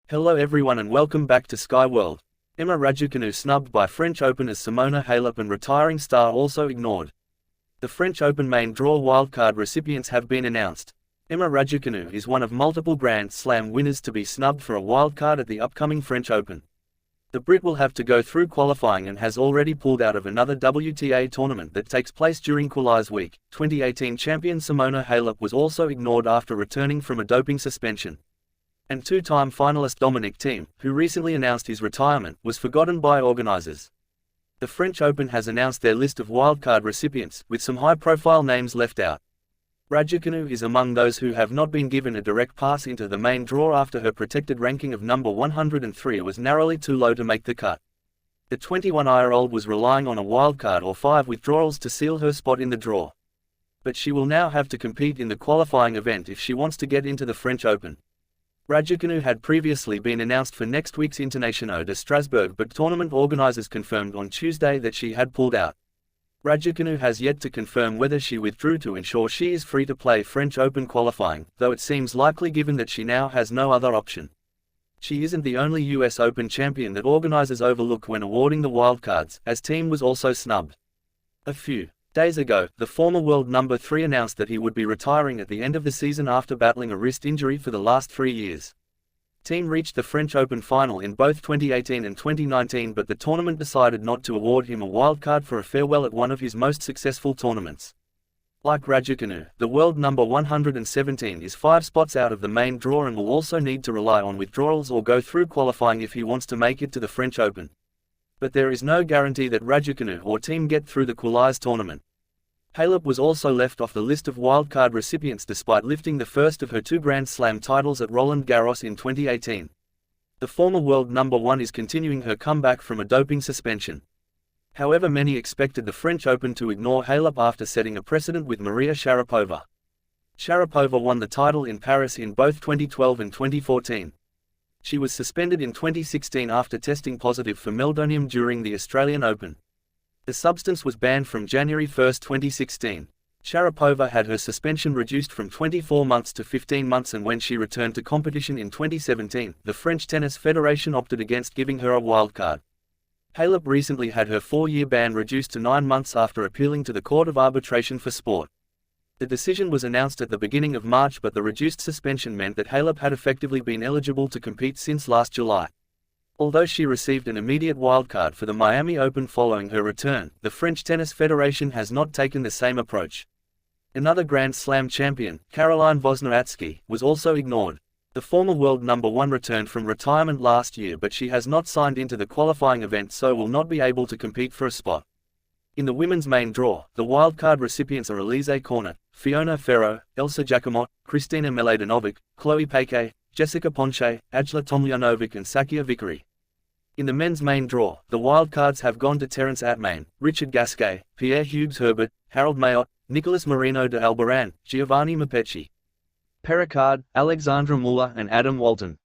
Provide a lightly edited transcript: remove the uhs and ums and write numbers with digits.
Hello everyone and welcome back to Sky World. Emma Raducanu snubbed by French Openers Simona Halep and retiring star also ignored. The French Open main draw wildcard recipients have been announced. Emma Raducanu is one of multiple Grand Slam winners to be snubbed for a wildcard at the upcoming French Open. The Brit will have to go through qualifying and has already pulled out of another WTA tournament that takes place during Qualies Week. 2018 champion Simona Halep was also ignored after returning from a doping suspension. And two-time finalist Dominic Thiem, who recently announced his retirement, was forgotten by organizers. The French Open has announced their list of wildcard recipients, with some high-profile names left out. Raducanu is among those who have not been given a direct pass into the main draw after her protected ranking of number 103 was narrowly too low to make the cut. The 21-year-old was relying on a wildcard or 5 withdrawals to seal her spot in the draw. But she will now have to compete in the qualifying event if she wants to get into the French Open. Raducanu had previously been announced for next week's International de Strasbourg, but tournament organizers confirmed on Tuesday that she had pulled out. Raducanu has yet to confirm whether she withdrew to ensure she is free to play French Open qualifying, though it seems likely given that she now has no other option. She isn't the only US Open champion that organizers overlook when awarding the wildcards, as Thiem was also snubbed. A few days ago, the former world number 3 announced that he would be retiring at the end of the season after battling a wrist injury for the last 3 years. Thiem reached the French Open final in both 2018 and 2019, but the tournament decided not to award him a wildcard for a farewell at one of his most successful tournaments. Like Raducanu, the world number 117 is 5 spots out of the main draw and will also need to rely on withdrawals or go through qualifying if he wants to make it to the French Open. But there is no guarantee that Raducanu or Thiem get through the Qualies tournament. Halep was also left off the list of wildcard recipients despite lifting the first of her 2 Grand Slam titles at Roland Garros in 2018. The former world number 1 is continuing her comeback from a doping suspension. However, many expected the French Open to ignore Halep after setting a precedent with Maria Sharapova. Sharapova won the title in Paris in both 2012 and 2014. She was suspended in 2016 after testing positive for meldonium during the Australian Open. The substance was banned from January 1, 2016. Sharapova had her suspension reduced from 24 months to 15 months, and when she returned to competition in 2017, the French Tennis Federation opted against giving her a wildcard. Halep recently had her 4-year ban reduced to 9 months after appealing to the Court of Arbitration for Sport. The decision was announced at the beginning of March, but the reduced suspension meant that Halep had effectively been eligible to compete since last July. Although she received an immediate wildcard for the Miami Open following her return, the French Tennis Federation has not taken the same approach. Another Grand Slam champion, Caroline Wozniacki, was also ignored. The former world number 1 returned from retirement last year, but she has not signed into the qualifying event, so will not be able to compete for a spot. In the women's main draw, the wildcard recipients are Elise Cornet, Fiona Ferro, Elsa Jacquemot, Kristina Mladenovic, Chloe Paquet, Jessica Ponce, Ajla Tomljanovic and Sakia Vickery. In the men's main draw, the wildcards have gone to Terence Atmain, Richard Gasquet, Pierre Hughes Herbert, Harold Mayotte, Nicolas Marino de Albaran, Giovanni Mapecci, Pericard, Alexandra Muller and Adam Walton.